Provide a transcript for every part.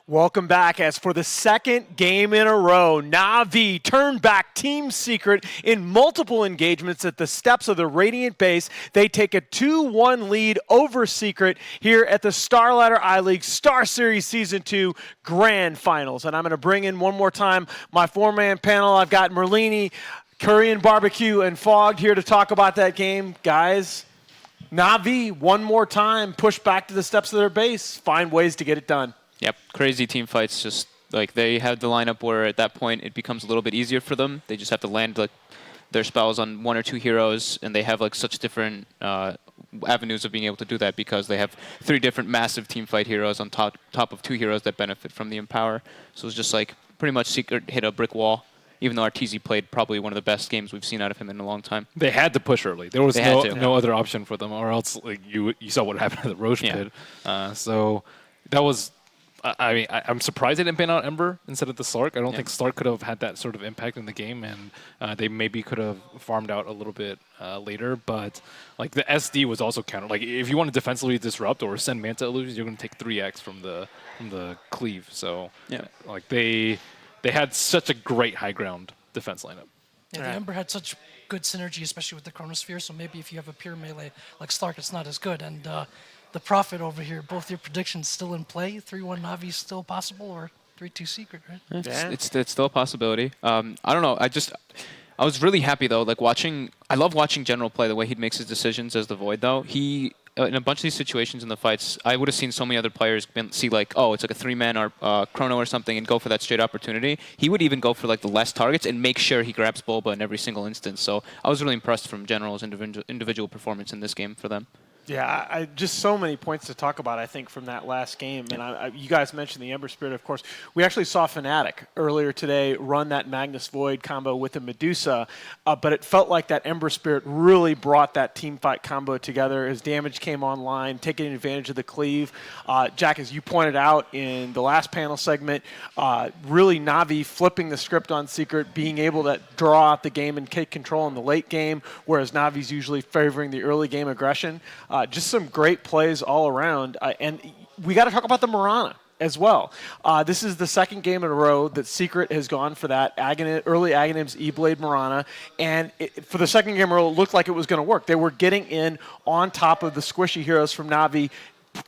Welcome back as for the second game in a row, Na'Vi turned back Team Secret in multiple engagements at the steps of the Radiant base. They take a 2-1 lead over Secret here at the Starladder I-League Star Series Season 2 Grand Finals. And I'm going to bring in one more time my four-man panel. I've got Merlini, Korean Barbecue, and Fogged here to talk about that game. Guys, Na'Vi one more time push back to the steps of their base, find ways to get it done. Yep, crazy team fights. Just like they have the lineup where at that point it becomes a little bit easier for them. They just have to land like their spells on one or two heroes, and they have like such different avenues of being able to do that because they have three different massive team fight heroes on top of two heroes that benefit from the Empower. So it's just like pretty much Secret hit a brick wall. Even though RTZ played probably one of the best games we've seen out of him in a long time. They had to push early. There was no other option for them, or else like you saw what happened to the Roche pit. So that was. I mean, I'm surprised they didn't ban out Ember instead of the Slark. I don't think Slark could have had that sort of impact in the game, and they maybe could have farmed out a little bit later. But like the SD was also countered. Like if you want to defensively disrupt or send Manta illusions, you're going to take 3x from the cleave. So like they had such a great high ground defense lineup. Yeah, the Ember had such good synergy, especially with the Chronosphere. So maybe if you have a pure melee like Slark, it's not as good. And the Prophet over here, both your predictions still in play? 3-1 Na'Vi still possible, or 3-2 Secret, right? It's still a possibility. I don't know. I was really happy though. Like I love watching General play the way he makes his decisions as the Void though. He in a bunch of these situations in the fights, I would have seen so many other players see like, oh, it's like a 3-man or Chrono or something and go for that straight opportunity. He would even go for like the less targets and make sure he grabs Bulba in every single instance. So I was really impressed from General's individual performance in this game for them. Yeah, just so many points to talk about, I think, from that last game. And you guys mentioned the Ember Spirit, of course. We actually saw Fnatic earlier today run that Magnus Void combo with the Medusa, but it felt like that Ember Spirit really brought that team fight combo together as damage came online, taking advantage of the cleave. Jack, as you pointed out in the last panel segment, really Na'Vi flipping the script on Secret, being able to draw out the game and take control in the late game, whereas Na'Vi's usually favoring the early game aggression. Just some great plays all around. And we got to talk about the Mirana as well. This is the second game in a row that Secret has gone for that early Aghanim's E-Blade Mirana. And for the second game in a row, it looked like it was going to work. They were getting in on top of the squishy heroes from Na'Vi,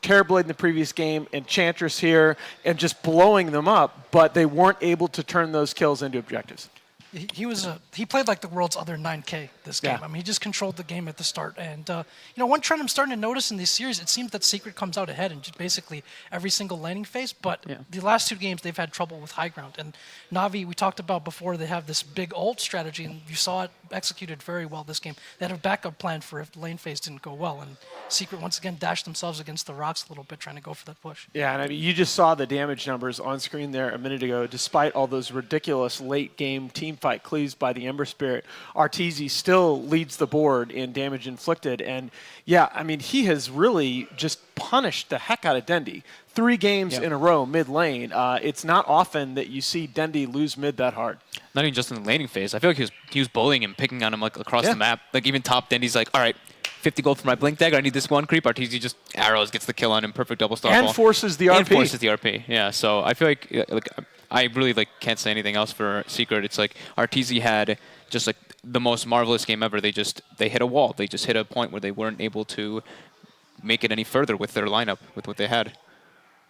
Terrorblade in the previous game, Enchantress here, and just blowing them up. But they weren't able to turn those kills into objectives. He played like the world's other 9K this game. I mean, he just controlled the game at the start. And one trend I'm starting to notice in these series, it seems that Secret comes out ahead in just basically every single laning phase. But the last two games, they've had trouble with high ground. And Na'Vi, we talked about before, they have this big ult strategy, and you saw it executed very well this game. They had a backup plan for if the lane phase didn't go well. And Secret once again dashed themselves against the rocks a little bit, trying to go for that push. Yeah, and I mean, you just saw the damage numbers on screen there a minute ago. Despite all those ridiculous late game team fight cleaves by the Ember Spirit, RTZ still leads the board in damage inflicted. And yeah, I mean, he has really just punished the heck out of Dendi. 3 games in a row mid lane. It's not often that you see Dendi lose mid that hard. Not even just in the laning phase. I feel like he was bullying him, picking on him like across the map. Like even top Dendi's like, all right, 50 gold for my blink dagger. I need this one creep. RTZ just arrows, gets the kill on him, perfect double star and forces the RP. And forces the RP. Yeah. So I feel like I really can't say anything else for Secret. It's like RTZ had just like the most marvelous game ever. They hit a wall. They just hit a point where they weren't able to make it any further with their lineup, with what they had.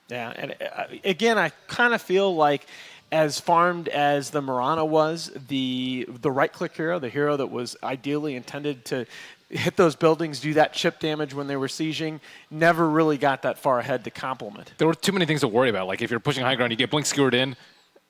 Yeah, and again, I kind of feel like as farmed as the Mirana was, the right-click hero, the hero that was ideally intended to hit those buildings, do that chip damage when they were sieging, never really got that far ahead to complement. There were too many things to worry about. Like if you're pushing high ground, you get blink skewered in,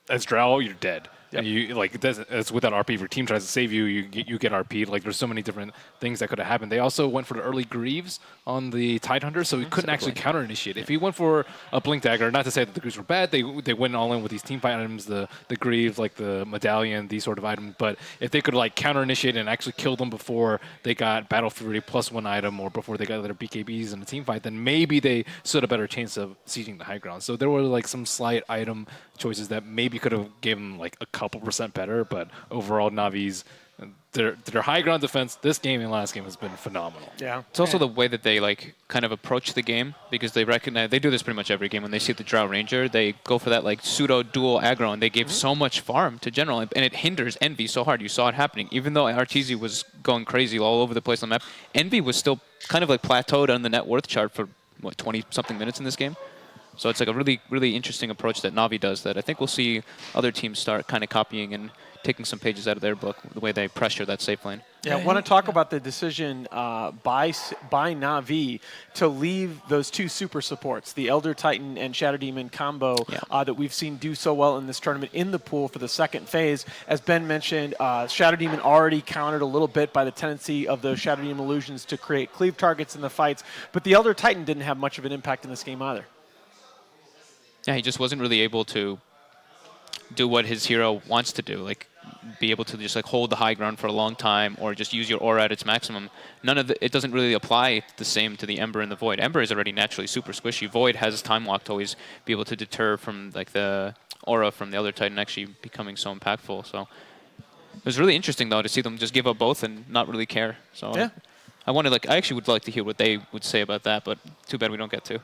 as Drow, you're dead. Yep. It's with that RP. If your team tries to save you, you get RP'd. Like there's so many different things that could have happened. They also went for the early Greaves on the Tidehunter, so he couldn't actually counter initiate. If he went for a Blink Dagger, not to say that the Greaves were bad, they went all in with these team fight items, the Greaves, like the Medallion, these sort of items. But if they could like counter initiate and actually kill them before they got Battle Fury +1 item or before they got their BKBs in the team fight, then maybe they stood a better chance of sieging the high ground. So there were like some slight item choices that maybe could have given like a couple % better, but overall Navi's Their high ground defense this game and last game has been phenomenal. Yeah. It's also the way that they like kind of approach the game, because they recognize they do this pretty much every game. When they see the Drow Ranger, they go for that like pseudo dual aggro, and they give so much farm to general, and it hinders Envy so hard. You saw it happening. Even though Arteezy was going crazy all over the place on the map, Envy was still kind of like plateaued on the net worth chart for what 20 something minutes in this game. So it's like a really, really interesting approach that Na'Vi does that I think we'll see other teams start kind of copying and taking some pages out of their book, the way they pressure that safe lane. Yeah, I want to talk about the decision by Na'Vi to leave those two super supports, the Elder Titan and Shadow Demon combo that we've seen do so well in this tournament in the pool for the second phase. As Ben mentioned, Shadow Demon already countered a little bit by the tendency of those Shadow Demon illusions to create cleave targets in the fights, but the Elder Titan didn't have much of an impact in this game either. Yeah, he just wasn't really able to do what his hero wants to do, like be able to just like hold the high ground for a long time or just use your aura at its maximum. It doesn't really apply the same to the Ember and the Void. Ember is already naturally super squishy. Void has time lock to always be able to deter from like the aura from the other Titan actually becoming so impactful. So it was really interesting though to see them just give up both and not really care. So yeah. I actually would like to hear what they would say about that, but too bad we don't get to.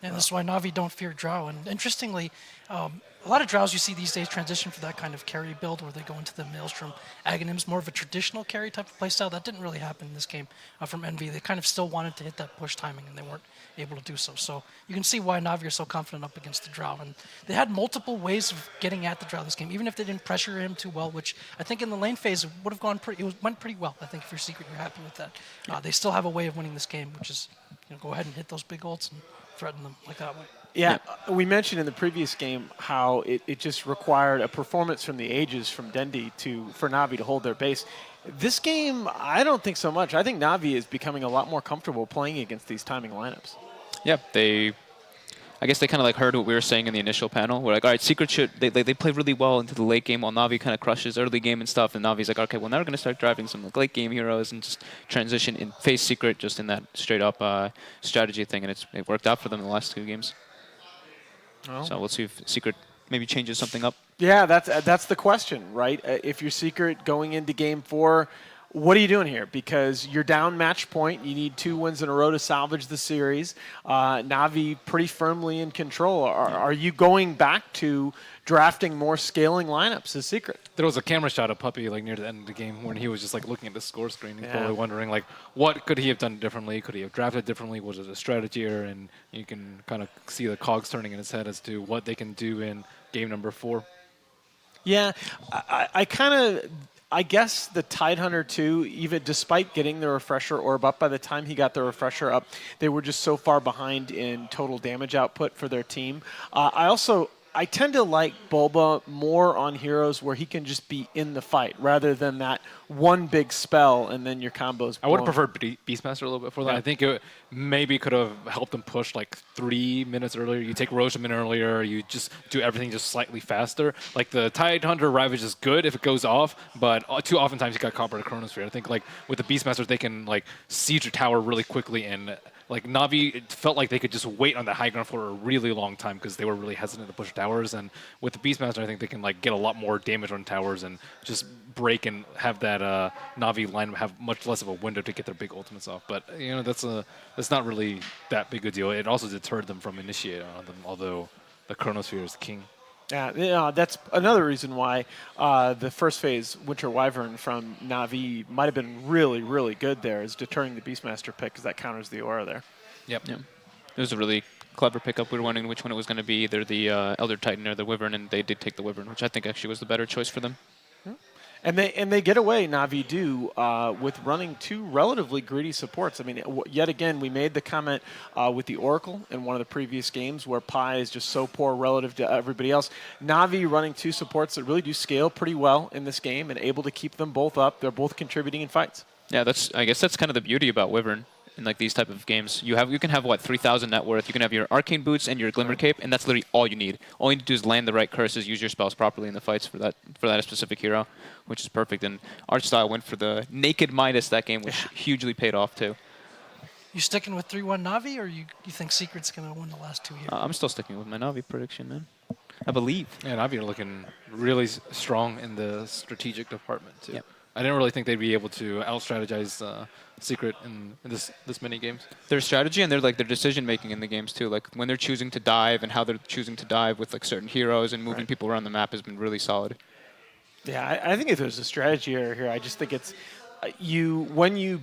And that's why Na'Vi don't fear Drow. And interestingly, a lot of Drows you see these days transition for that kind of carry build where they go into the Maelstrom Aghanims, more of a traditional carry type of playstyle. That didn't really happen in this game from Envy. They kind of still wanted to hit that push timing, and they weren't able to do so. So you can see why Na'Vi are so confident up against the Drow. And they had multiple ways of getting at the Drow this game, even if they didn't pressure him too well, which I think in the lane phase would have gone went pretty well. I think if you're Secret, you're happy with that. They still have a way of winning this game, which is go ahead and hit those big ults and threaten them like that way. Yeah, we mentioned in the previous game how it just required a performance from the ages from Dendi for Na'Vi to hold their base. This game, I don't think so much. I think Na'Vi is becoming a lot more comfortable playing against these timing lineups. Yeah, I guess they kind of like heard what we were saying in the initial panel. We're like, all right, Secret they play really well into the late game while Na'Vi kind of crushes early game and stuff. And Na'Vi's like, okay, well now we're going to start driving some like, late game heroes and just transition and face Secret just in that straight up strategy thing. And it worked out for them in the last two games. Oh. So we'll see if Secret maybe changes something up. Yeah, that's the question, right? If you're Secret going into game 4, what are you doing here? Because you're down match point. You need 2 wins in a row to salvage the series. Na'Vi pretty firmly in control. Are you going back to drafting more scaling lineups as Secret? There was a camera shot of Puppy like near the end of the game when he was just like looking at the score screen and probably wondering like what could he have done differently? Could he have drafted differently? Was it a strategy error? And you can kind of see the cogs turning in his head as to what they can do in game number 4. Yeah, I guess the Tidehunter 2, even despite getting the refresher orb up, by the time he got the refresher up, they were just so far behind in total damage output for their team. I tend to like Bulba more on heroes where he can just be in the fight rather than that one big spell and then your combos. I would have preferred Beastmaster a little bit for that. Yeah. I think it maybe could have helped them push like 3 minutes earlier. You take Roche a minute earlier. You just do everything just slightly faster. Like the Tidehunter Ravage is good if it goes off, but too oftentimes you got caught by the Chronosphere. I think like with the Beastmasters they can like siege a tower really quickly and. Like Na'Vi, it felt like they could just wait on the high ground for a really long time because they were really hesitant to push towers. And with the Beastmaster, I think they can like get a lot more damage on towers and just break and have that Na'Vi line have much less of a window to get their big ultimates off. But that's not really that big a deal. It also deterred them from initiating on them, although the Chronosphere is the king. Yeah, that's another reason why the first phase WinteR Wyvern from Na'Vi might have been really, really good there, is deterring the Beastmaster pick because that counters the aura there. Yep. It was a really clever pickup. We were wondering which one it was going to be, either the Elder Titan or the Wyvern, and they did take the Wyvern, which I think actually was the better choice for them. And they get away, Na'Vi do, with running 2 relatively greedy supports. I mean, yet again, we made the comment with the Oracle in one of the previous games where Pi is just so poor relative to everybody else. Na'Vi running 2 supports that really do scale pretty well in this game and able to keep them both up. They're both contributing in fights. Yeah, I guess that's kind of the beauty about Wyvern. In like these type of games, you can have what 3,000 net worth. You can have your arcane boots and your glimmer cape, and that's literally all you need. All you need to do is land the right curses, use your spells properly in the fights for that specific hero, which is perfect. And Archstyle went for the naked Midas that game, which hugely paid off too. You sticking with 3-1 Na'Vi, or you think Secret's gonna win the last 2 here? I'm still sticking with my Na'Vi prediction, man. I believe. And Navi are looking really strong in the strategic department too. Yep. I didn't really think they'd be able to out-strategize Secret in this many games. Their strategy and their decision making in the games too. Like when they're choosing to dive and how they're choosing to dive with like certain heroes and moving people around the map has been really solid. Yeah, I think if there's a strategy error here, I just think it's when you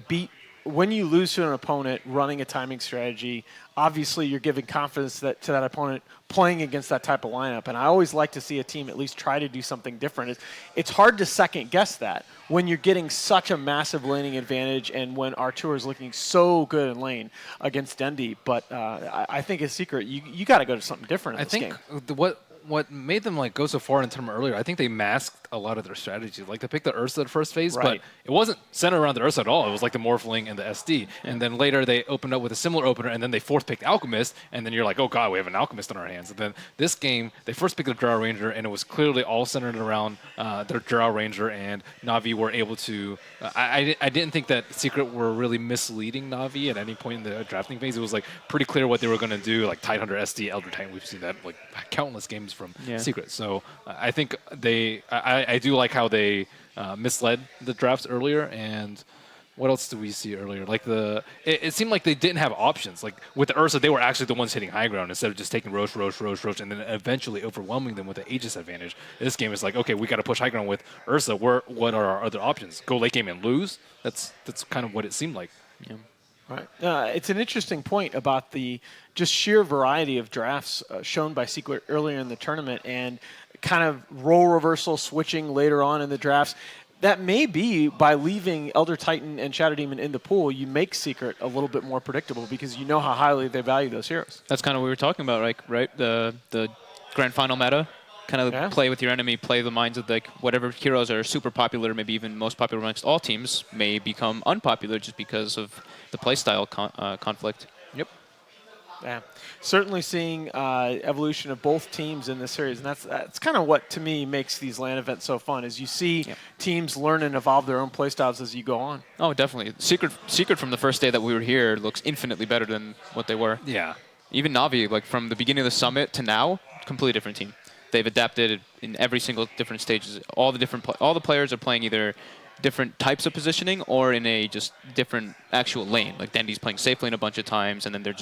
lose to an opponent running a timing strategy, obviously you're giving confidence to that opponent playing against that type of lineup. And I always like to see a team at least try to do something different. It's hard to second guess that when you're getting such a massive laning advantage and when Artur is looking so good in lane against Dendi. But I think as Secret, you got to go to something different in this game. What made them like go so far in the tournament earlier, I think they masked a lot of their strategies. Like they picked the Ursa at first phase, but it wasn't centered around the Ursa at all. It was like the Morphling and the SD. And then later they opened up with a similar opener, and then they fourth picked Alchemist, and then you're like, oh god, we have an Alchemist on our hands. And then this game, they first picked the Drow Ranger, and it was clearly all centered around their Drow Ranger, and Na'Vi were able to... I didn't think that Secret were really misleading Na'Vi at any point in the drafting phase. It was like pretty clear what they were going to do, like Tidehunter, SD, Elder Titan. We've seen that like countless games from Secret. So I think I do like how they misled the drafts earlier. And what else did we see earlier? Like it seemed like they didn't have options. Like with the Ursa, they were actually the ones hitting high ground instead of just taking Roche, and then eventually overwhelming them with the Aegis advantage. This game is like, okay, we got to push high ground with Ursa. What are our other options? Go late game and lose? That's kind of what it seemed like. Yeah. Right. It's an interesting point about the just sheer variety of drafts shown by Secret earlier in the tournament and kind of role reversal switching later on in the drafts. That may be by leaving Elder Titan and Shadow Demon in the pool, you make Secret a little bit more predictable because you know how highly they value those heroes. That's kind of what we were talking about, like, right? The grand final meta. Kind of play with your enemy, play the minds of like whatever heroes are super popular, maybe even most popular amongst all teams, may become unpopular just because of the playstyle conflict. Yep. Yeah. Certainly seeing evolution of both teams in this series, and that's kind of what to me makes these LAN events so fun. Is you see teams learn and evolve their own playstyles as you go on. Oh, definitely. Secret from the first day that we were here looks infinitely better than what they were. Yeah. Even Na'Vi, like from the beginning of the summit to now, completely different team. They've adapted in every single different stages. All the players are playing either different types of positioning or in a just different actual lane. Like Dendi's playing safe lane a bunch of times, and then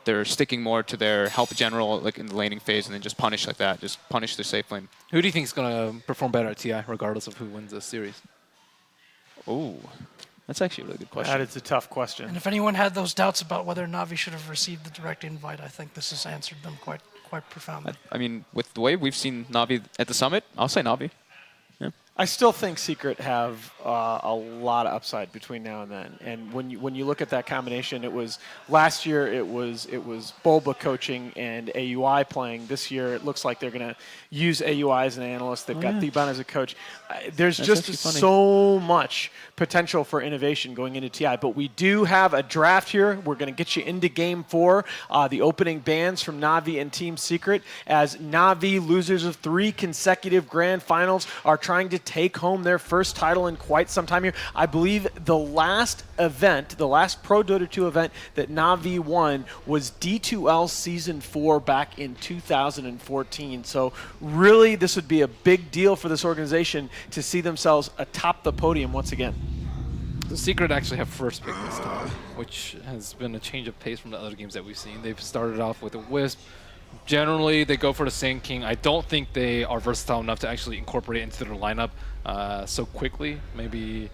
they're sticking more to their help general like in the laning phase, and then just punish like that. Just punish their safe lane. Who do you think is going to perform better at TI, regardless of who wins this series? Oh, that's actually a really good question. That is a tough question. And if anyone had those doubts about whether Na'Vi should have received the direct invite, I think this has answered them quite profoundly. I mean, with the way we've seen Na'Vi at the summit, I'll say Na'Vi. Yeah. I still think Secret have a lot of upside between now and then. And when you look at that combination, it was last year it was Bulba coaching and AUI playing. This year it looks like they're going to use AUI as an analyst. They've got Thiban as a coach. There's That's just funny. so much potential for innovation going into TI. But we do have a draft here. We're going to get you into Game 4. The opening bans from Na'Vi and Team Secret as Na'Vi, losers of 3 consecutive grand finals, are trying to take home their first title in quite some time here. I believe the last event, the last Pro Dota 2 event that Na'Vi won was D2L Season 4 back in 2014. So really, this would be a big deal for this organization to see themselves atop the podium once again. The Secret actually have first pick this time, which has been a change of pace from the other games that we've seen. They've started off with a Wisp. Generally, they go for the Sand King. I don't think they are versatile enough to actually incorporate it into their lineup so quickly. Maybe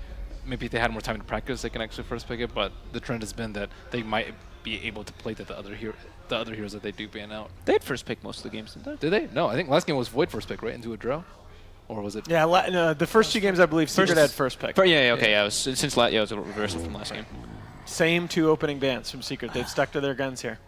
if they had more time to practice, they can actually first pick it. But the trend has been that they might be able to play the other heroes that they do ban out. They had first pick most of the games, didn't they? Did they? No, I think last game was Void first pick, right? Into a draw? Or was it? Yeah, no, the first 2 games I believe Secret had first pick. Okay. It was it was a reversal from last game. Same 2 opening bans from Secret. They've stuck to their guns here.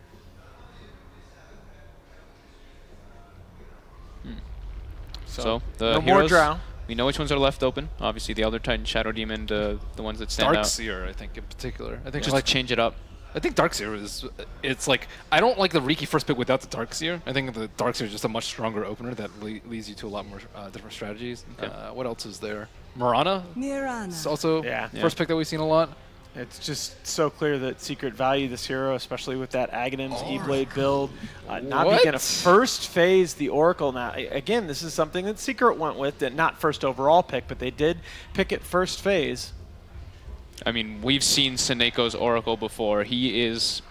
So the no heroes, more Drow. we know which ones are left open. Obviously, the Elder Titan, Shadow Demon, the ones that stand out. Darkseer, I think, in particular. I think Just to change it up. I think Darkseer it's like, I don't like the Riki first pick without the Darkseer. I think the Darkseer is just a much stronger opener that leads you to a lot more different strategies. Okay. What else is there? Mirana? Mirana. It's also Yeah. first pick that we've seen a lot. It's just so clear that Secret value this hero, especially with that Aghanim's E-Blade build. Navi going to first phase the Oracle. Now, again, this is something that Secret went with, that not first overall pick, but they did pick it first phase. I mean, we've seen Seneco's Oracle before. He is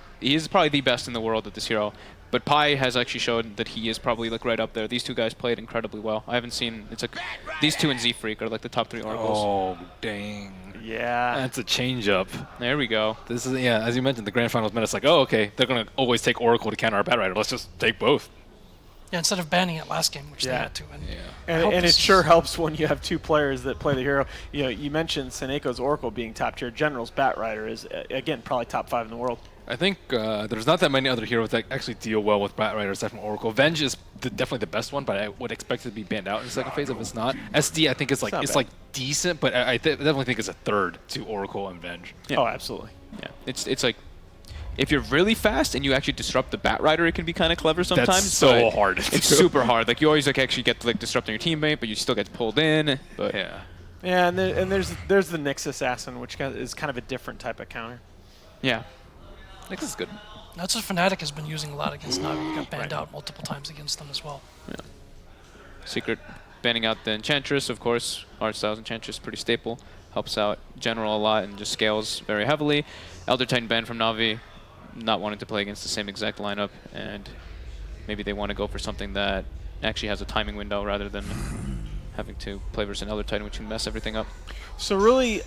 probably the best in the world at this hero. But Pi has actually showed that he is probably like right up there. These two guys played incredibly well. I haven't seen, it's like, these two and Z-Freak are like the top 3 Oracles. Oh, dang. Yeah. That's a change-up. There we go. This is, yeah, as you mentioned, the Grand Finals meant it's like, oh, okay, they're going to always take Oracle to counter our Bat Rider. Let's just take both. Yeah, instead of banning it last game, which they had to. And it sure helps when you have 2 players that play the hero. You know, you mentioned Seneco's Oracle being top tier. General's Bat Rider is, again, probably top 5 in the world. I think there's not that many other heroes that actually deal well with Bat Rider aside from Oracle. Venge is definitely the best one, but I would expect it to be banned out in the second phase if it's not. SD, I think it's like decent, but I definitely think it's a third to Oracle and Venge. Yeah. Oh, absolutely. Yeah, it's like, if you're really fast and you actually disrupt the Bat Rider, it can be kind of clever sometimes. That's so hard. It's super hard. Like, you always like actually get to like disrupting your teammate, but you still get pulled in. But Yeah. Yeah, and there's the Nyx Assassin, which is kind of a different type of counter. yeah. Nyx is good. That's what Fnatic has been using a lot against Navi. He got banned out multiple times against them as well. Yeah. Secret banning out the Enchantress, of course. Art Styles Enchantress, pretty staple. Helps out General a lot and just scales very heavily. Elder Titan banned from Navi, not wanting to play against the same exact lineup, and maybe they want to go for something that actually has a timing window rather than having to play versus an Elder Titan, which can mess everything up. So really,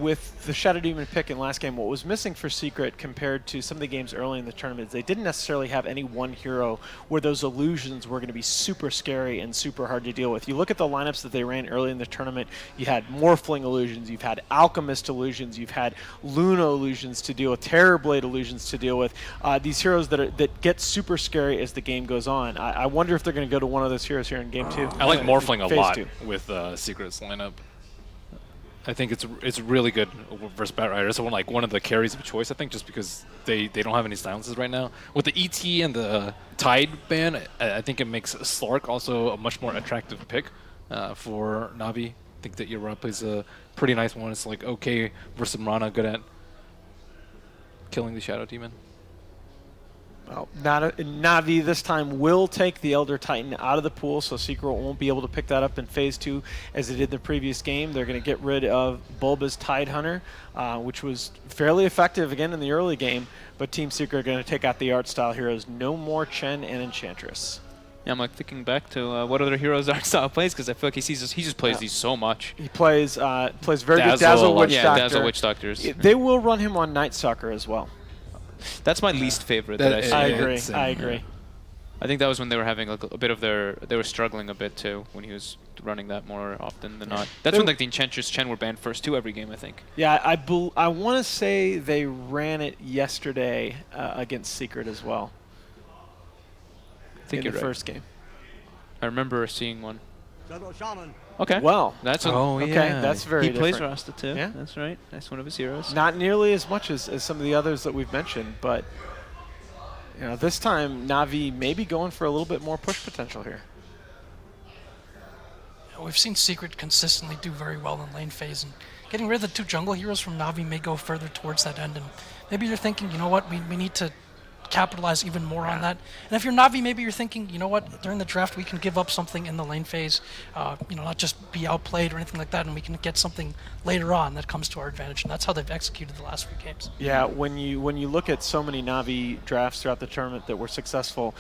with the Shadow Demon pick in last game, what was missing for Secret compared to some of the games early in the tournament is they didn't necessarily have any one hero where those illusions were going to be super scary and super hard to deal with. You look at the lineups that they ran early in the tournament, you had Morphling illusions, you've had Alchemist illusions, you've had Luna illusions to deal with, Terrorblade illusions to deal with. These heroes that get super scary as the game goes on. I wonder if they're going to go to one of those heroes here in Game 2. I like Morphling a Phase lot 2. with Secret's lineup. I think it's really good versus Bat Rider. It's one of the carries of choice, I think, just because they don't have any silences right now. With the ET and the Tide ban, I think it makes Slark also a much more attractive pick for Navi. I think that Yara plays a pretty nice one. It's like okay versus Mirana, good at killing the Shadow Demon. Well, Navi this time will take the Elder Titan out of the pool, so Secret won't be able to pick that up in Phase 2 as they did in the previous game. They're going to get rid of Bulba's Tidehunter, which was fairly effective again in the early game, but Team Secret are going to take out the art style heroes. No more Chen and Enchantress. Yeah, I'm like thinking back to what other heroes Art Style plays, because I feel like he just plays these so much. He plays very good Dazzle, Dazzle Witch Doctor. Yeah, Dazzle Witch Doctors. They will run him on Night Sucker as well. That's my least favorite that I see. I agree. I agree. I think that was when they were having like a bit of they were struggling a bit too, when he was running that more often than not. That's when like the Enchantress Chen were banned first too every game, I think. Yeah, I want to say they ran it yesterday against Secret as well. I think in you're the right. first game. I remember seeing one. Okay. Well, that's okay. That's very He plays different. Rasta too. Yeah. That's right. That's one of his heroes. Not nearly as much as some of the others that we've mentioned, but you know, this time Navi may be going for a little bit more push potential here. We've seen Secret consistently do very well in lane phase, and getting rid of the 2 jungle heroes from Navi may go further towards that end. And maybe you're thinking, you know what, we need to capitalize even more on that. And if you're Navi, maybe you're thinking, you know what, during the draft we can give up something in the lane phase, you know, not just be outplayed or anything like that, and we can get something later on that comes to our advantage. And that's how they've executed the last few games. Yeah, when you look at so many Navi drafts throughout the tournament that were successful,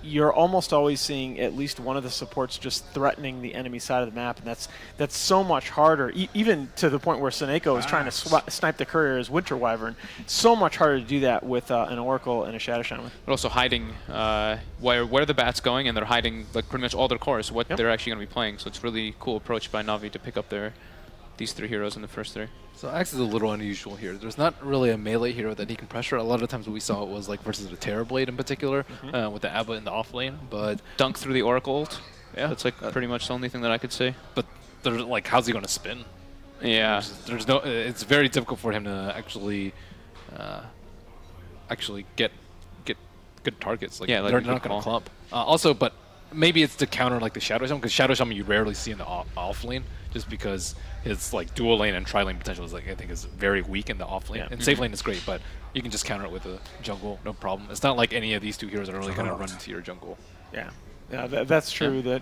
you're almost always seeing at least one of the supports just threatening the enemy side of the map, and that's so much harder, even to the point where Seneco is trying to snipe the courier as WinteR Wyvern. It's so much harder to do that with an Oracle and a Shadow Shaman. But also hiding where the bat's going, and they're hiding like pretty much all their cores, what they're actually going to be playing. So it's really cool approach by Navi to pick up these 3 heroes in the first 3. So Axe is a little unusual here. There's not really a melee hero that he can pressure. A lot of times what we saw it was like versus the Terrorblade in particular, with the Abba in the off lane. But Dunk through the Oracle ult. yeah, That's like pretty much the only thing that I could say. But there's like, how's he going to spin? Yeah. There's no. It's very difficult for him to actually get good targets. Like, Yeah, like they're a not good going to call. clump. Also, but maybe it's to counter like the Shadow Shaman, because Shadow Shaman you rarely see in the off lane. just because his like dual lane and tri lane potential is I think is very weak in the off lane. And safe lane is great, but you can just counter it with a jungle, no problem. It's not like any of these two heroes are really gonna run into your jungle. Yeah, that's true. That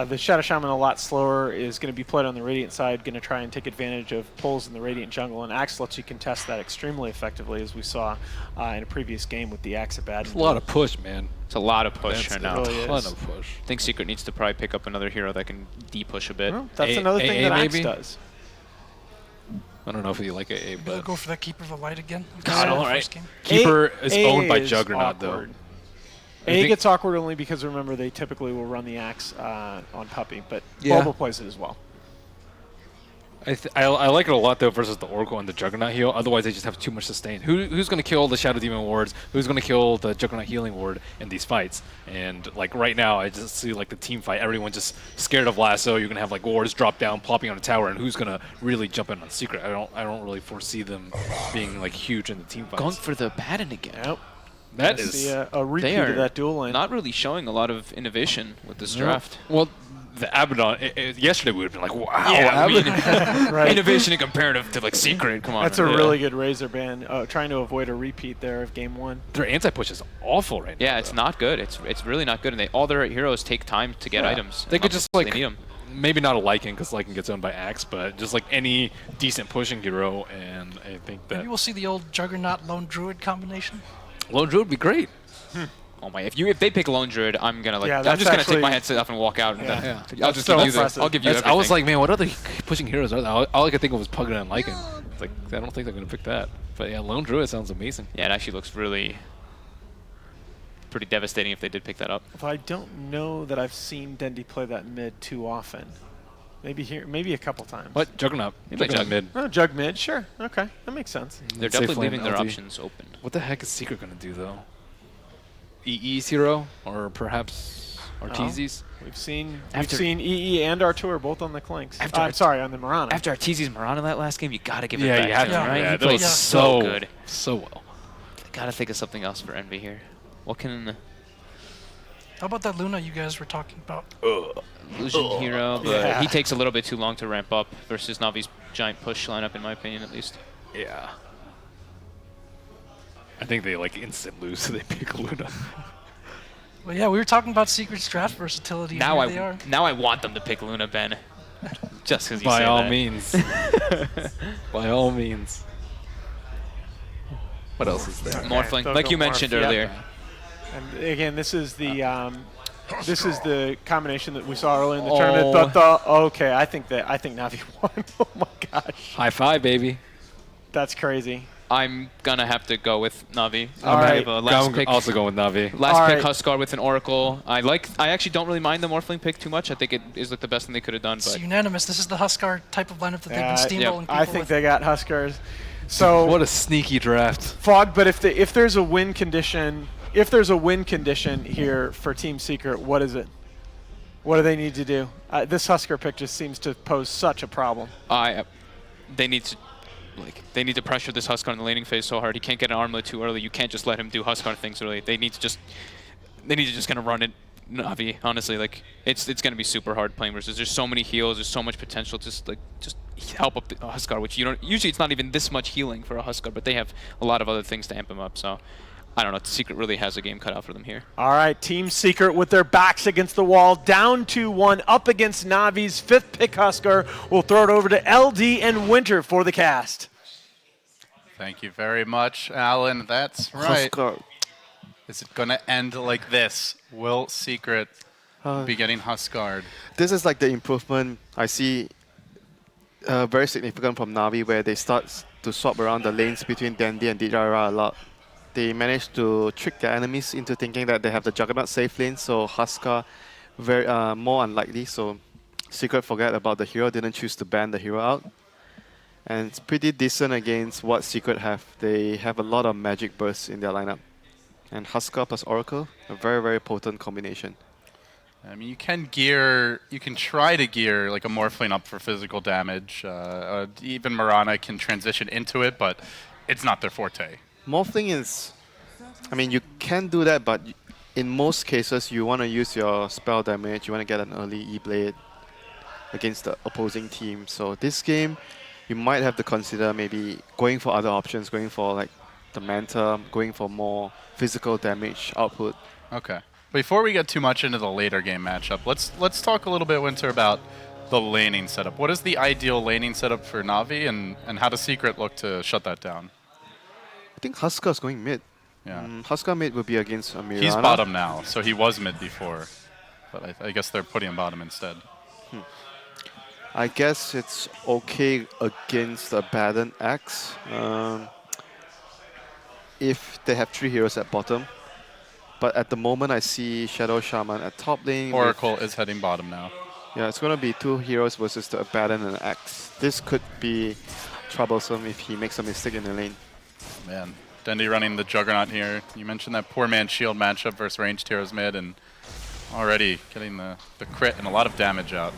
the Shadow Shaman a lot slower is going to be played on the Radiant side, going to try and take advantage of pulls in the Radiant jungle, and Axe lets you contest that extremely effectively, as we saw in a previous game with the Axe at Bad. It's a lot of push, man. It's a lot of push right now. really A ton is. of push. I think Secret needs to probably pick up another hero that can de-push a bit. Well, that's another thing that Axe does. I don't know if you like AA, Maybe but they'll go for that Keeper of the Light again. God, Like all the right. first game. Keeper is A owned by is Juggernaut, awkward. though. A think- gets awkward only because, remember, they typically will run the Axe on Puppey, but Yeah. Mobile plays it as well. I like it a lot though versus the Oracle and the Juggernaut heal. Otherwise, they just have too much sustain. Who's going to kill the Shadow Demon wards? Who's going to kill the Juggernaut healing ward in these fights? And like right now, I just see like the team fight. Everyone's just scared of Lasso. You're going to have like wards drop down, plopping on a tower, and who's going to really jump in on Secret? I don't really foresee them being like huge in the team fights. Going for the Baton again. Yep. That Gonna is see a repeat They of are that dual lane. not really showing a lot of innovation with this draft. well. The Abaddon. Yesterday we would have been like, wow, Yeah, I mean, Right. innovation in comparative to like Secret. Come on. That's a man. really good Razor ban. Trying to avoid a repeat there of game one. their anti-push is awful right now. Yeah, it's though. not good. It's really not good. And all their heroes take time to get Yeah. items. They and could just obviously like they need 'em. maybe not a Lycan because Lycan gets owned by Axe, but just like any decent pushing hero, and I think that Maybe we'll see the old Juggernaut Lone Druid combination. Lone Druid would be great. Oh my! If they pick Lone Druid, I'm gonna like. Yeah, I'm that's just gonna actually- take my headset off and walk out. And Yeah. I'll just so give you the. impressive. I'll give you I was everything. like, man, what other pushing heroes are there? All I could think of was Pugna and Lycan. It's like I don't think they're gonna pick that. But yeah, Lone Druid sounds amazing. Yeah, it actually looks really pretty devastating if they did pick that up. Although I don't know that I've seen Dendi play that mid too often. Maybe here, maybe a couple times. What Juggernaut? Maybe Juggernaut Jug- mid. Oh, Jug mid, sure. Okay, that makes sense. They're Safe definitely lane leaving their LD. options open. What the heck is Secret gonna do though? EE's hero or perhaps Arteezy's? We've seen After- EE and Artur both on the Clinks. After I'm sorry, on the Mirana. After Arteezy's Mirana that last game, you gotta give it Yeah, back you have to to. him, right? Yeah, He that played was so good. so well. Gotta think of something else for Envy here. What can How about that Luna you guys were talking about? Illusion Hero? But Yeah. he takes a little bit too long to ramp up versus Navi's giant push lineup, in my opinion, at least. Yeah. I think they like instant lose, so they pick Luna. Well, yeah, we were talking about Secret's draft versatility. Now and here they are. now I want them to pick Luna, Ben. Just because you By say all that. means. By all means. What else is there? Morphling, They'll like go you morph, mentioned yeah. earlier. And again, this is the combination that we saw earlier in the Oh. tournament. But okay, I think Navi won. Oh my gosh, High five, baby. that's crazy. I'm gonna have to go with Navi. All I right. have a last I'm pick. also going with Navi. Last All pick, right. Huskar with an Oracle. I actually don't really mind the Morphling pick too much. I think it is like the best thing they could have done. It's But unanimous. This is the Huskar type of lineup that they've Yeah, been steamrolling people I think with. they got Huskars. So What a sneaky draft. Fog, but if there's a win condition, here for Team Secret, what is it? What do they need to do? This Huskar pick just seems to pose such a problem. they need to pressure this Huskar in the laning phase so hard. He can't get an armlet too early. You can't just let him do Huskar things early. They need to just kind of run it. Navi, honestly, like it's gonna be super hard playing versus. There's so many heals. There's so much potential. Just help up the Huskar, which you don't. Usually, it's not even this much healing for a Huskar, but they have a lot of other things to amp him up. So, I don't know. Secret really has a game cut out for them here. All right, Team Secret with their backs against the wall, down 2-1, up against Navi's 5th pick Huskar. We'll throw it over to LD and WinteR for the cast. Thank you very much, Alan. That's right. Huskar. Is it going to end like this? Will Secret be getting Huskard? This is like the improvement I see very significant from Navi, where they start to swap around the lanes between Dendi and Dijara a lot. They managed to trick their enemies into thinking that they have the Juggernaut safe lane, so Huskar very more unlikely. So Secret forget about the hero, didn't choose to ban the hero out. And it's pretty decent against what Secret have. They have a lot of magic bursts in their lineup. And Huskar plus Oracle, a very, very potent combination. I mean, you can try to gear like a Morphling up for physical damage. Even Mirana can transition into it, but it's not their forte. Morphling is, I mean, you can do that, but in most cases, you want to use your spell damage. You want to get an early E-Blade. against the opposing team. So this game, you might have to consider maybe going for other options, going for like the Manta, going for more physical damage output. Okay. Before we get too much into the later game matchup, let's talk a little bit, WinteR, about the laning setup. What is the ideal laning setup for Na'Vi, and how does Secret look to shut that down? I think Huskar's going mid. Yeah. Huskar mid would be against Mirana. He's bottom now, so he was mid before. But I guess they're putting him bottom instead. I guess it's okay against the Baden Axe. If they have 3 heroes at bottom. But at the moment, I see Shadow Shaman at top lane. Oracle is heading bottom now. Yeah, it's going to be 2 heroes versus the Abaddon and Axe. This could be troublesome if he makes a mistake in the lane. Man, Dendi running the Juggernaut here. You mentioned that poor man's shield matchup versus ranged heroes mid, and already getting the crit and a lot of damage out.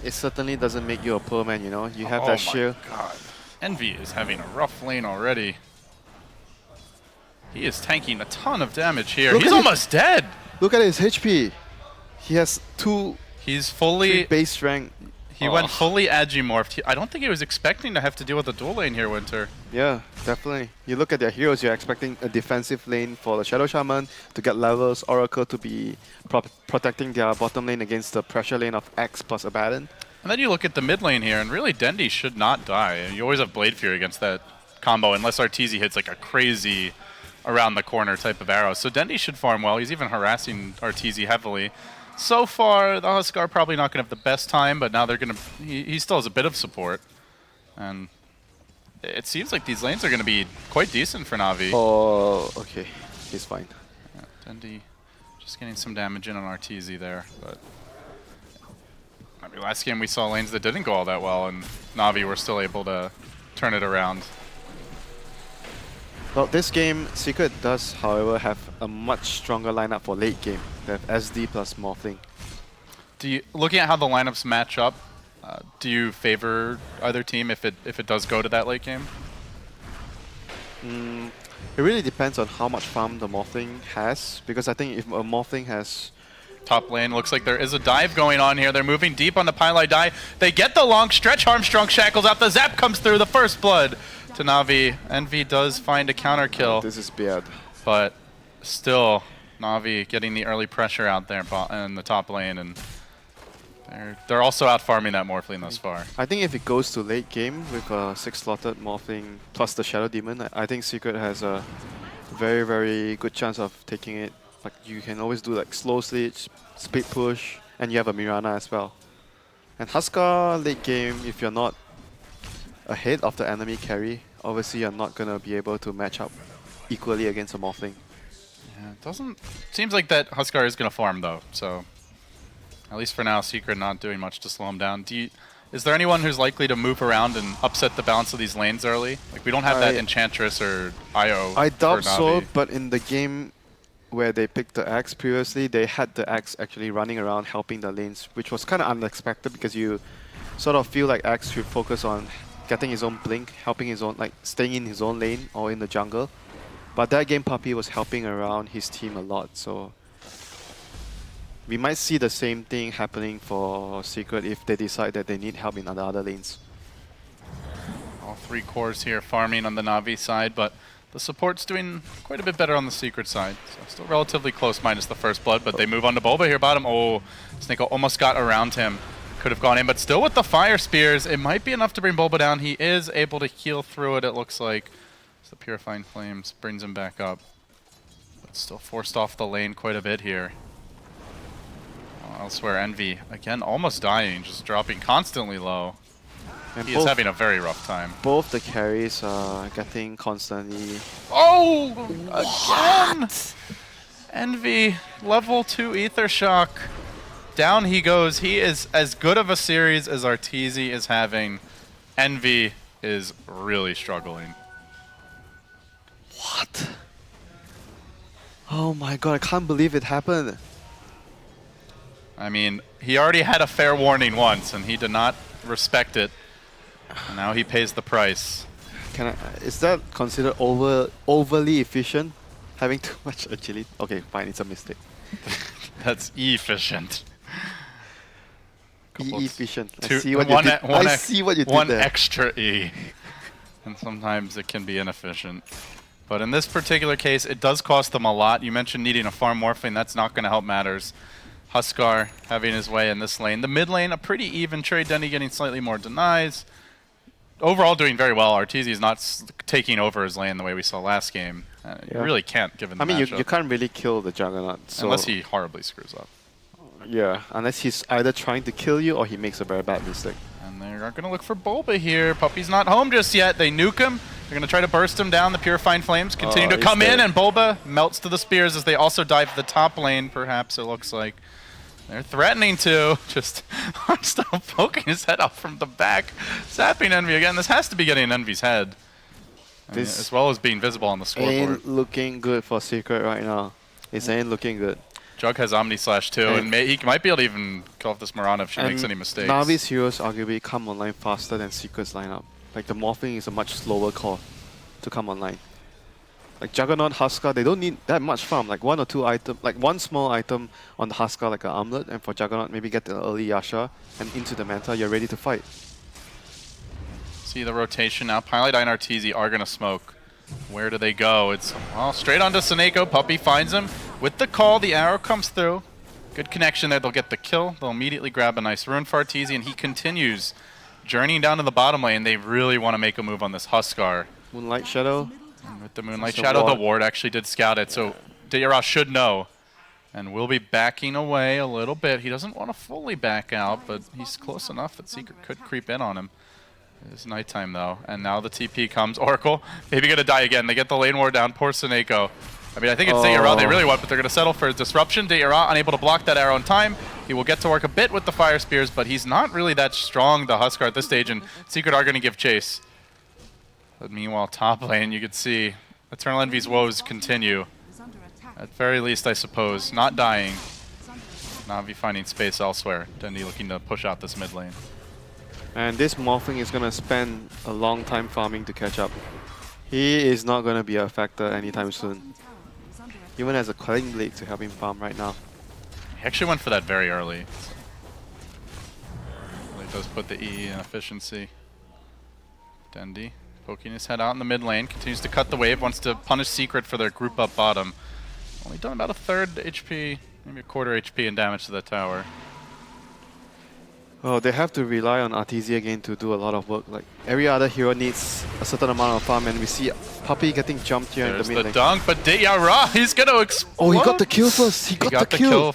It certainly doesn't make you a poor man, you know? You have that shield. Oh my god. Envy is having a rough lane already. He is tanking a ton of damage here. Look He's at almost dead! Look at his HP. He has 2 He's 3 fully... base strength. He went fully Agimorphed. I don't think he was expecting to have to deal with a dual lane here, WinteR. Yeah, definitely. You look at their heroes, you're expecting a defensive lane for the Shadow Shaman to get levels, Oracle to be protecting their bottom lane against the pressure lane of X plus Abaddon. And then you look at the mid lane here, and really Dendi should not die. And you always have Blade Fury against that combo, unless Arteezy hits like a crazy around the corner type of arrow. So Dendi should farm well. He's even harassing Arteezy heavily. So far, the Huskar probably not going to have the best time, but now they're going to... He still has a bit of support. And it seems like these lanes are going to be quite decent for Na'Vi. Oh, okay. He's fine. Yeah, Dendi just getting some damage in on Arteezy there, but... I mean, last game we saw lanes that didn't go all that well, and Na'Vi were still able to turn it around. Well, this game, Secret does, however, have a much stronger lineup for late game. They have SD plus Morphling. Looking at how the lineups match up, do you favor either team if it does go to that late game? It really depends on how much farm the Morphling has, because I think if a Morphling has... Top lane looks like there is a dive going on here. They're moving deep on the Pylai dive. They get the long stretch Armstrong shackles out. The zap comes through. The first blood to Na'Vi. Envy does find a counter kill. This is bad. But still, Na'Vi getting the early pressure out there in the top lane, and they're also out farming that Morphling thus far. I think if it goes to late game with a 6-slotted Morphling plus the Shadow Demon, I think Secret has a very, very good chance of taking it. Like you can always do like slow slitch, speed push, and you have a Mirana as well. And Huskar late game, if you're not ahead of the enemy carry, obviously you're not gonna be able to match up equally against a Morphling. Yeah, it doesn't... Seems like that Huskar is gonna farm though, so at least for now, Secret not doing much to slow him down. Is there anyone who's likely to move around and upset the balance of these lanes early? Like we don't have that Enchantress or IO. I doubt for so, Na'Vi. but in the game where they picked the Axe previously, they had the Axe actually running around helping the lanes, which was kind of unexpected because you sort of feel like Axe should focus on getting his own blink, helping his own, like staying in his own lane or in the jungle. But that game, Puppy was helping around his team a lot, so we might see the same thing happening for Secret if they decide that they need help in the other lanes. All 3 cores here farming on the Na'Vi side, but the support's doing quite a bit better on the Secret side. So still relatively close minus the first blood, but they move on to Bulba here bottom. Oh, Snake almost got around him. Could have gone in, but still with the fire spears, it might be enough to bring Bulba down. He is able to heal through it, it looks like. So the Purifying Flames brings him back up. But still forced off the lane quite a bit here. Elsewhere, Envy, again, almost dying, just dropping constantly low. And He is having a very rough time. both the carries are getting constantly... Oh! Again! Envy, level 2 Ether Shock. Down he goes. He is as good of a series as Arteezy is having. Envy is really struggling. What? Oh my god, I can't believe it happened. I mean, he already had a fair warning once, and he did not respect it. And now he pays the price. Is that considered overly efficient? Having too much agility? Okay, fine, it's a mistake. That's efficient. couple efficient. I two- see what one you e- did. one I ex- see what you did one there. extra E. And sometimes it can be inefficient. But in this particular case, it does cost them a lot. You mentioned needing a farm morphling. That's not going to help matters. Huskar having his way in this lane. The mid lane, a pretty even trade. Dendy getting slightly more denies. Overall doing very well. Arteezy is not taking over his lane the way we saw last game. You Yeah. really can't, given the I mean, matchup. you can't really kill the Juggernaut. So Unless he horribly screws up. Yeah, unless he's either trying to kill you or he makes a very bad mistake. And they're going to look for Bulba here. Puppy's not home just yet. They nuke him. They're going to try to burst him down. The Purifying Flames continue to he's come in, dead. and Bulba melts to the spears as they also dive the top lane, perhaps, it looks like. They're threatening to. Just Hearthstone poking his head out from the back. Zapping Envy again. This has to be getting in Envy's head. I mean, This as well as being visible on the scoreboard. Ain't looking good for Secret right now. It ain't looking good. Jug has Omni Slash too, and he might be able to even kill off this Mirana if she makes any mistakes. Navi's heroes arguably come online faster than Secret's lineup. Like the morphing is a much slower call to come online. Like Juggernaut, Huskar, they don't need that much farm. Like one or two item, like one small item on the Huskar, like an armlet, and for Juggernaut, maybe get the early Yasha and into the Manta. You're ready to fight. See the rotation now. Pilot and Arteezy are going to smoke. Where do they go? It's well, straight onto Seneko. Puppy finds him. With the call, the arrow comes through. Good connection there. They'll get the kill. They'll immediately grab a nice rune for Arteezy, and he continues journeying down to the bottom lane. They really want to make a move on this Huskar. Moonlight Shadow. And with the Moonlight So Shadow, ward. the ward actually did scout it, so Dayara should know. And will be backing away a little bit. He doesn't want to fully back out, but he's close enough that Secret could creep in on him. It is nighttime though, and now the TP comes. Oracle, maybe gonna die again. They get the lane ward down. Poor Seneko. I mean, I think it's Dayara they really want, but they're gonna settle for a disruption. Dayara unable to block that arrow in time. He will get to work a bit with the fire spears, but he's not really that strong, the Huskar, at this stage, and Secret are gonna give chase. But meanwhile, top lane, you can see Eternal Envy's woes continue. At very least, I suppose, not dying. Na'Vi finding space elsewhere. Dendy looking to push out this mid lane. And this morphing is going to spend a long time farming to catch up. He is not going to be a factor anytime soon. Even has a Quelling Blade to help him farm right now. He actually went for that very early. So. Really does put the E in efficiency. Dendy poking his head out in the mid lane, continues to cut the wave, wants to punish Secret for their group up bottom. Only done about a third HP, maybe a quarter HP in damage to the tower. Oh, they have to rely on Arteezy again to do a lot of work. Like every other hero needs a certain amount of farm, and we see Puppy getting jumped here There's in the the mid lane. dunk, but Dayara, he's gonna explode. Oh, he got the kill first. He got the kill.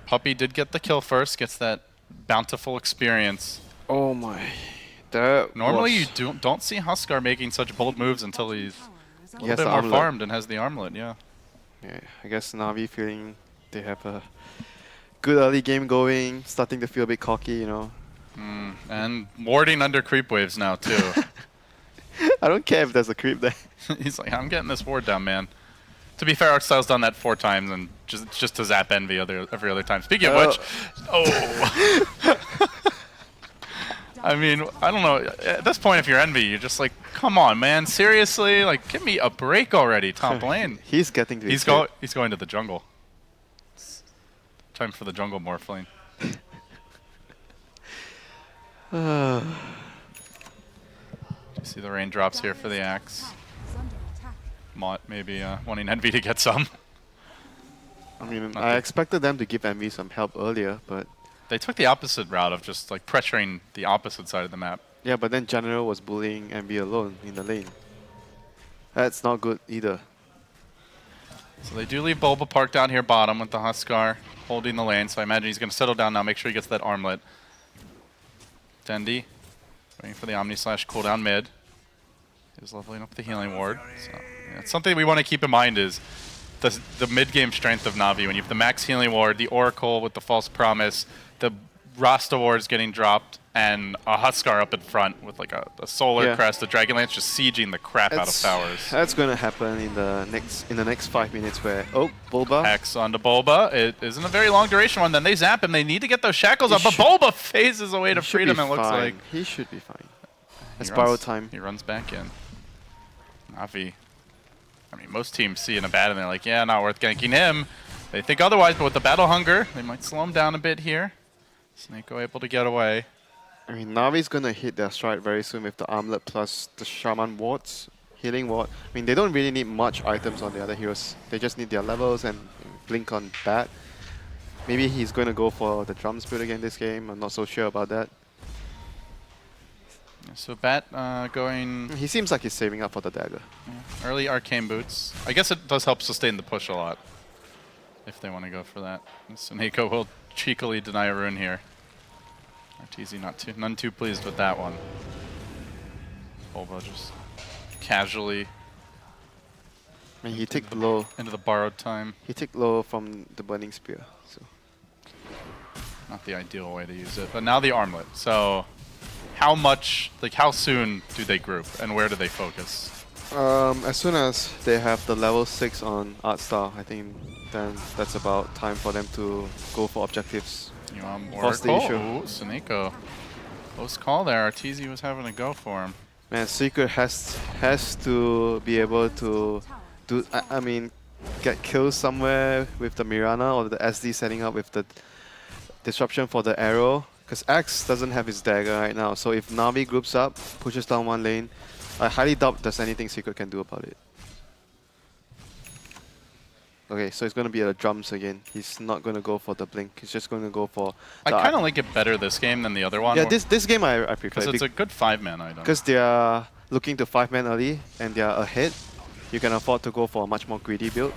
Puppy did get the kill first, gets that bountiful experience. Oh my. That Normally was... you don't see Huskar making such bold moves until he's a little has bit the more armlet. farmed and has the armlet, yeah. Yeah, I guess Na'Vi feeling they have a good early game going, starting to feel a bit cocky, you know. And warding under creep waves now too. I don't care if there's a creep there. He's like, I'm getting this ward down, man. To be fair, Artstyle's done that 4 times and just to zap Envy every other time. Speaking of which, oh. I mean, I don't know. At this point, if you're Envy, you're just like, come on, man, seriously, like, give me a break already, top lane. He's getting to He's going to the jungle. It's time for the jungle morphling. You see the raindrops here for the axe. Mott maybe wanting Envy to get some. I mean, Not I good. expected them to give Envy some help earlier, but They took the opposite route of just like pressuring the opposite side of the map. yeah, but then General was bullying Envy alone in the lane. That's not good either. So they do leave Bulba parked down here bottom with the Huskar holding the lane, so I imagine he's going to settle down now, make sure he gets that armlet. Dendy waiting for the Omni Slash cooldown mid. He's leveling up the healing ward. So, yeah, it's something we want to keep in mind is the mid-game strength of Na'Vi. When you have the max healing ward, the Oracle with the false promise, the Rasta wards getting dropped, and a Huskar up in front with like a solar Yeah. crest, a Dragonlance just sieging the crap out of towers. That's going to happen in the next 5 minutes where Bulba. Hex onto Bulba. It isn't a very long duration one. Then they zap him. They need to get those shackles He up, but should- Bulba phases away to He should freedom, be it looks fine. like. He should be fine. He It's borrow runs- time. He runs back in. Na'Vi. I mean, most teams see in a bad and they're like, yeah, not worth ganking him. They think otherwise, but with the battle hunger, they might slow him down a bit here. Snako able to get away. I mean, Navi's gonna hit their stride very soon with the armlet plus the Shaman wards, healing ward. I mean, they don't really need much items on the other heroes. They just need their levels and blink on Bat. Maybe he's going to go for the drums build again this game. I'm not so sure about that. So Bat going He seems like he's saving up for the dagger. early arcane boots. I guess it does help sustain the push a lot if they want to go for that. And Snako will cheekily deny a rune here. RTZ none too pleased with that one. Bulba just casually I mean, he took low. into the borrowed time. He took low from the burning spear. So Not the ideal way to use it. But now the armlet. So how much, like how soon do they group and where do they focus? as soon as they have the level 6 on Art Star, I think then that's about time for them to go for objectives. You want What's the issue? Ooh, Snako. Close call there. Arteezy was having a go for him. Man, Secret has to be able to do. I mean, get kills somewhere with the Mirana or the SD setting up with the disruption for the arrow. Because Axe doesn't have his dagger right now. So if Navi groups up, pushes down one lane, I highly doubt there's anything Secret can do about it. Okay, so he's going to be at the drums again. He's not going to go for the blink. He's just going to go for. I kind of like it better this game than the other one. Yeah, this game I prefer. Because it's a good 5-man item. Because they are looking to 5-man early and they are ahead, you can afford to go for a much more greedy build.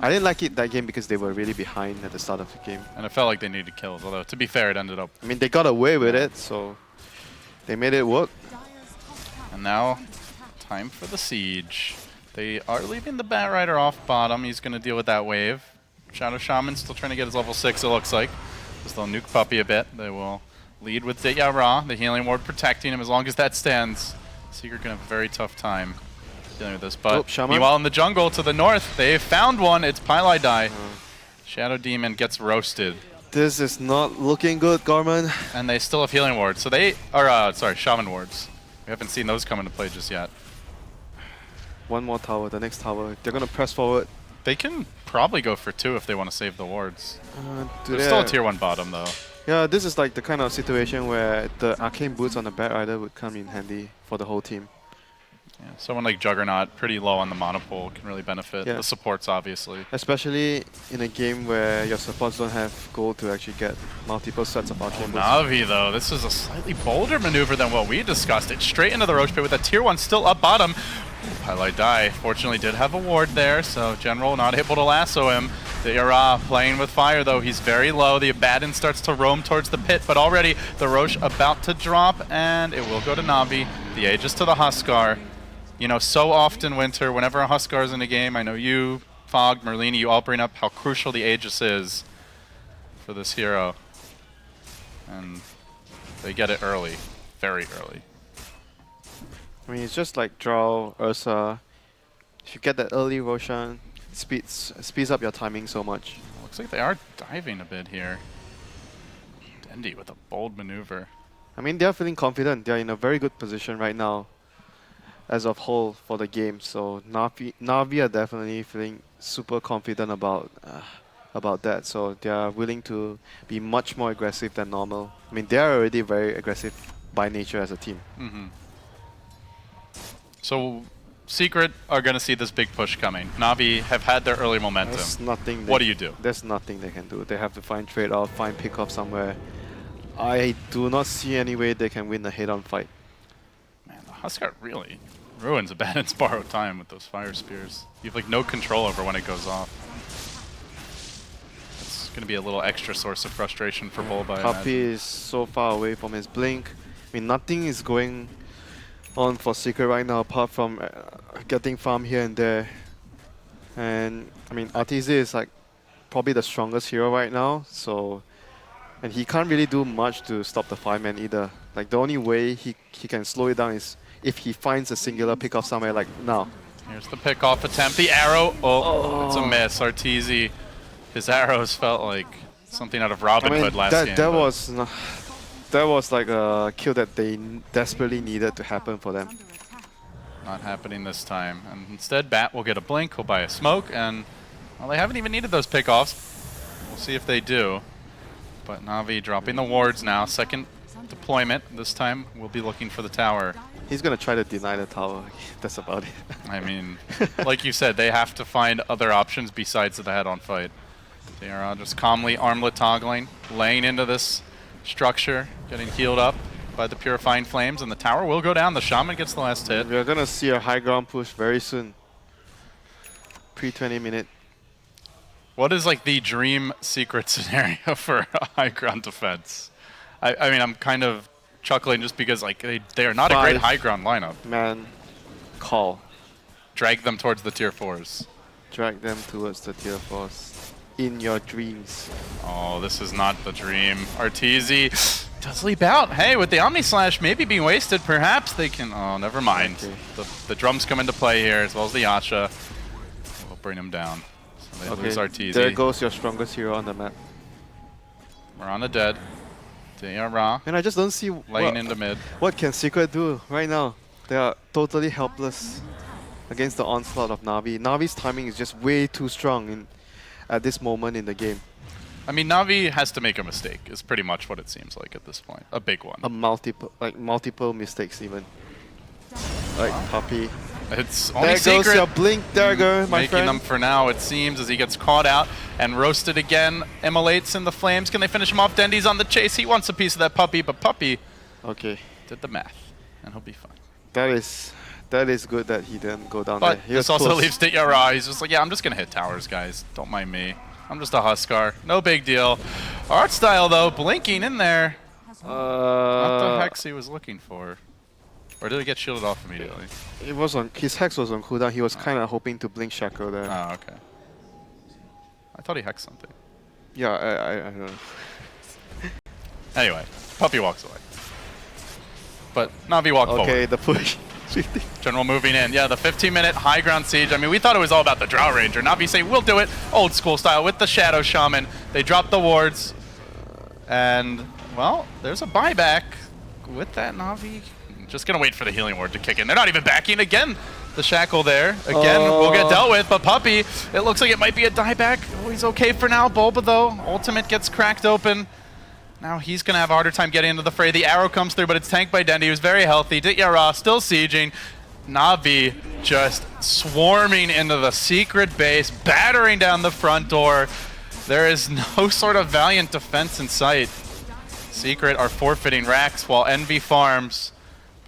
I didn't like it that game because they were really behind at the start of the game. And it felt like they needed kills, although to be fair, it ended up. I mean, they got away with it, so they made it work. And now, time for the siege. They are leaving the Bat Rider off bottom. He's going to deal with that wave. Shadow Shaman still trying to get his level 6, it looks like. Just they'll nuke Puppy a bit. They will lead with Ditya Ra, the healing ward protecting him as long as that stands. Secret going to have a very tough time dealing with this. But Shaman. meanwhile in the jungle to the north, they found one. It's Pylai Die. Shadow Demon gets roasted. This is not looking good, Gorman. And they still have healing wards. So they are, sorry, Shaman wards. We haven't seen those come into play just yet. One more tower, the next tower. They're going to press forward. They can probably go for 2 if they want to save the wards. There's They're still a tier 1 bottom though. Yeah, this is like the kind of situation where the arcane boots on the Bat Rider would come in handy for the whole team. Yeah, someone like Juggernaut, pretty low on the mana pool, can really benefit. Yeah. The supports, obviously. Especially in a game where your supports don't have gold to actually get multiple sets of arcane boots. Navi, though, this is a slightly bolder maneuver than what we discussed. It's straight into the Roche Pit with a tier 1 still up bottom. Highlight Die, fortunately, did have a ward there, so General not able to lasso him. The Ira playing with fire, though. He's very low. The Abaddon starts to roam towards the pit, but already the Roche about to drop, and it will go to Navi. The Aegis to the Huskar. You know, so often, WinteR, whenever a Huskar is in a game, I know you, Fog, Merlini, you all bring up how crucial the Aegis is for this hero. And they get it early, very early. I mean, it's just like Drow, Ursa. If you get that early Roshan, it speeds up your timing so much. Looks like they are diving a bit here. Dendi with a bold maneuver. I mean, they're feeling confident. They're in a very good position right now as of whole for the game. So Na'Vi are definitely feeling super confident about that. So they are willing to be much more aggressive than normal. I mean, they are already very aggressive by nature as a team. So Secret are going to see this big push coming. Na'Vi have had their early momentum. There's nothing. What do you do? There's nothing they can do. They have to find trade-off, find pick-off somewhere. I do not see any way they can win a head-on fight. Man, the Huskar really ruins Abaddon's borrowed time with those fire spears. You have like no control over when it goes off. It's going to be a little extra source of frustration for Bulba. I Puppy imagine. is so far away from his blink. I mean, nothing is going on for Secret right now apart from getting farm here and there. And I mean, RTZ is like probably the strongest hero right now, so and he can't really do much to stop the 5-man either. Like the only way he can slow it down is if he finds a singular pick-off somewhere like now. Here's the pick-off attempt. The arrow. Oh, it's a miss. Arteezy, his arrows felt like something out of Robin Hood last game. That was like a kill that they desperately needed to happen for them. Not happening this time. And instead, Bat will get a blink. He'll buy a smoke. And, well, they haven't even needed those pickoffs. We'll see if they do. But Na'Vi dropping the wards now. Second deployment. This time we'll be looking for the tower. He's gonna try to deny the tower. That's about it. I mean, like you said, they have to find other options besides the head-on fight. They are just calmly armlet toggling, laying into this structure, getting healed up by the Purifying Flames, and the tower will go down. The Shaman gets the last hit. We're gonna see a high ground push very soon. Pre-20 minute. What is like the dream secret scenario for a high ground defense? I mean, I'm kind of chuckling just because like they are not a great 5 high ground lineup. Man, call. Drag them towards the tier 4s. Drag them towards the tier 4s. In your dreams. Oh, this is not the dream. Arteezy does leap out. Hey, with the Omni Slash maybe being wasted, perhaps they can... Oh, never mind. Okay. The drums come into play here, as well as the Yasha. We'll bring him down. So they lose Arteezy. There goes your strongest hero on the map. Mirana dead. Ra And I just don't see laying into mid. what can Secret do right now. They are totally helpless against the onslaught of Na'Vi. Na'Vi's timing is just way too strong at this moment in the game. I mean, Na'Vi has to make a mistake, is pretty much what it seems like at this point. A big one. Multiple mistakes even. Like Puppy. It's only There Secret goes your Blink Dagger, my making friend. them for now, it seems, as he gets caught out and roasted again. Immolates in the flames. Can they finish him off? Dendy's on the chase. He wants a piece of that Puppy, but Puppy Okay. did the math, and he'll be fine. That is good that he didn't go down But there. He this was also close. leaves Ra. He's just like, yeah, I'm just going to hit towers, guys. Don't mind me. I'm just a Huskar. No big deal. Art style, though, blinking in there. Not the hex he was looking for. Or did it get shielded off immediately? It was on his hex was on cooldown. He was kind of hoping to blink shackle there. Oh, okay. I thought he hexed something. Yeah, I don't know. Anyway, Puppy walks away. But Na'Vi walked Okay, forward. the push. General moving in. Yeah, the 15-minute high ground siege. I mean, we thought it was all about the Drow Ranger. Na'Vi say, we'll do it old school style with the Shadow Shaman. They drop the wards. And, well, there's a buyback with that Na'Vi. Just going to wait for the healing ward to kick in. They're not even backing. Again, the shackle there. Again, will get dealt with. But Puppy, it looks like it might be a dieback. Oh, he's okay for now. Bulba, though. Ultimate gets cracked open. Now he's going to have a harder time getting into the fray. The arrow comes through, but it's tanked by Dendy, who's very healthy. Ra still sieging. Na'Vi just swarming into the secret base, battering down the front door. There is no sort of valiant defense in sight. Secret are forfeiting racks while Envy farms.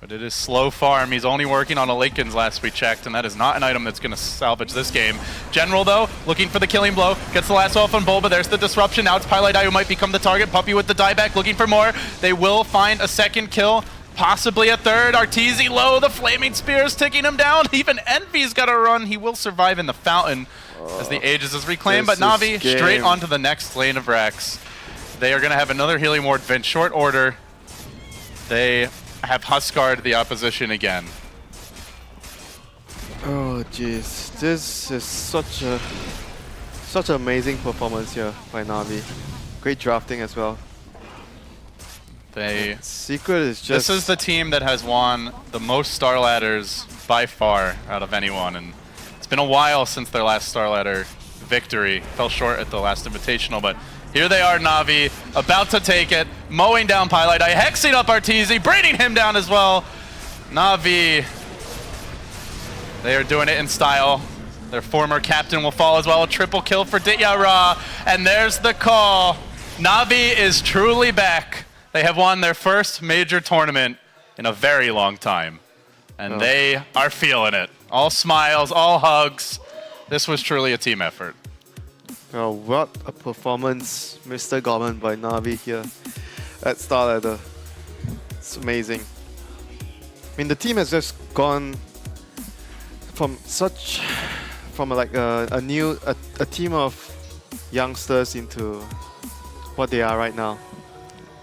But it is slow farm. He's only working on Alikins last we checked, and that is not an item that's going to salvage this game. General, though, looking for the killing blow. Gets the last off on Bulba. There's the disruption. Now it's Pylite who might become the target. Puppy with the dieback, looking for more. They will find a second kill, possibly a third. Arteezy low. The Flaming Spear is taking him down. Even Envy's got to run. He will survive in the fountain as the Aegis is reclaimed. But Na'Vi straight onto the next lane of Rex. They are going to have another healing ward in short order. They have Huskar'd the opposition again. Oh jeez, this is such an amazing performance here by Na'Vi. Great drafting as well. Secret is just... This is the team that has won the most Star Ladders by far out of anyone, and it's been a while since their last Star Ladder victory. Fell short at the last Invitational, but here they are, Na'Vi, about to take it, mowing down Pylite, hexing up Arteezy, bringing him down as well. Na'Vi, they are doing it in style. Their former captain will fall as well. A triple kill for Ra, and there's the call. Na'Vi is truly back. They have won their first major tournament in a very long time, and they are feeling it. All smiles, all hugs. This was truly a team effort. Oh, what a performance, Mr. Gorman by Na'Vi here at Star Ladder. It's amazing. I mean, the team has just gone from a team of youngsters into what they are right now.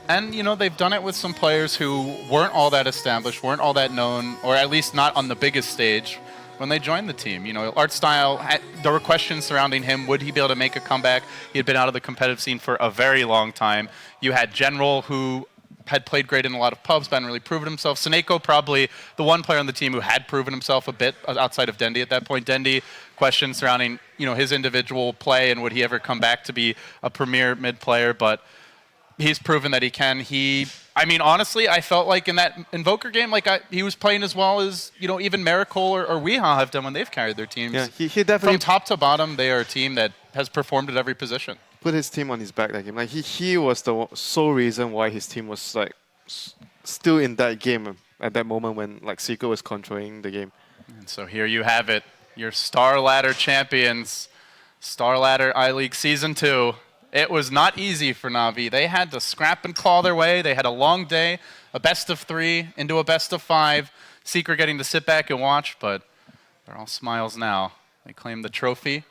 And, you know, they've done it with some players who weren't all that established, weren't all that known, or at least not on the biggest stage when they joined the team. You know, Art Style, there were questions surrounding him. Would he be able to make a comeback? He had been out of the competitive scene for a very long time. You had General, who had played great in a lot of pubs, but hadn't really proven himself. Seneko, probably the one player on the team who had proven himself a bit outside of Dendy at that point. Dendy, questions surrounding, you know, his individual play and would he ever come back to be a premier mid player. But He's proven that he can. I mean, honestly, I felt like in that Invoker game, like he was playing as well as, even Miracle or Weehaw have done when they've carried their teams. Yeah, he definitely From top to bottom, they are a team that has performed at every position. put his team on his back that game. Like he was the sole reason why his team was like still in that game at that moment when like Secret was controlling the game. And so here you have it, your Star Ladder champions, Star Ladder I-League Season 2. It was not easy for Na'Vi. They had to scrap and claw their way. They had a long day, a best of 3 into a best of 5. Secret getting to sit back and watch, but they're all smiles now. They claim the trophy.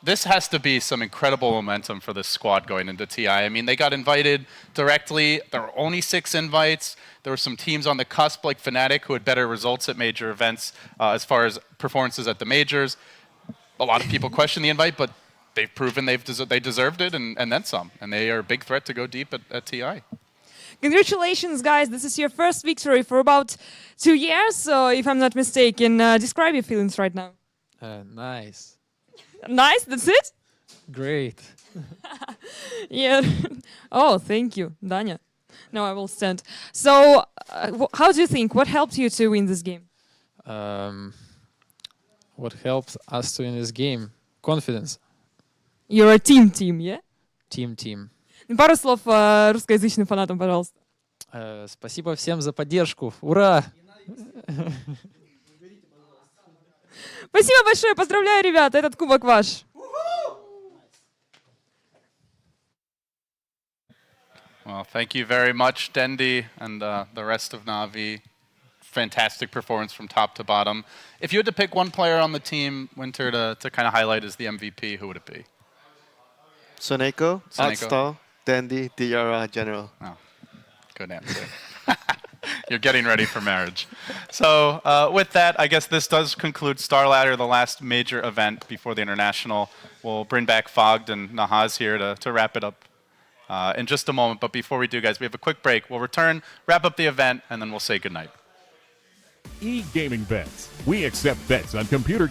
This has to be some incredible momentum for this squad going into TI. I mean, they got invited directly. There were only 6 invites. There were some teams on the cusp like Fnatic who had better results at major events as far as performances at the majors. A lot of people question the invite, but they've proven they deserved it and then some. And they are a big threat to go deep at TI. Congratulations, guys. This is your first victory for about 2 years, so if I'm not mistaken. Describe your feelings right now. Nice. Nice, that's it? Great. Yeah. Oh, thank you, Danya. No, I will stand. So, how do you think? What helped you to win this game? What helped us to win this game? Confidence. You're a team, yeah? Team. Пару слов русскоязычным фанатам, пожалуйста. Спасибо всем за поддержку. Ура! Спасибо большое, поздравляю, ребята, этот кубок ваш. Well, thank you very much, Dendi, and the rest of Na'Vi. Fantastic performance from top to bottom. If you had to pick one player on the team, WinteR, to kind of highlight as the MVP, who would it be? Soneko, Artstar, Dandy, DRR, General. Oh, good answer. You're getting ready for marriage. So with that, I guess this does conclude Star Ladder, the last major event before the International. We'll bring back Fogd and Nahaz here to wrap it up in just a moment. But before we do, guys, we have a quick break. We'll return, wrap up the event, and then we'll say goodnight. E-gaming bets. We accept bets on computer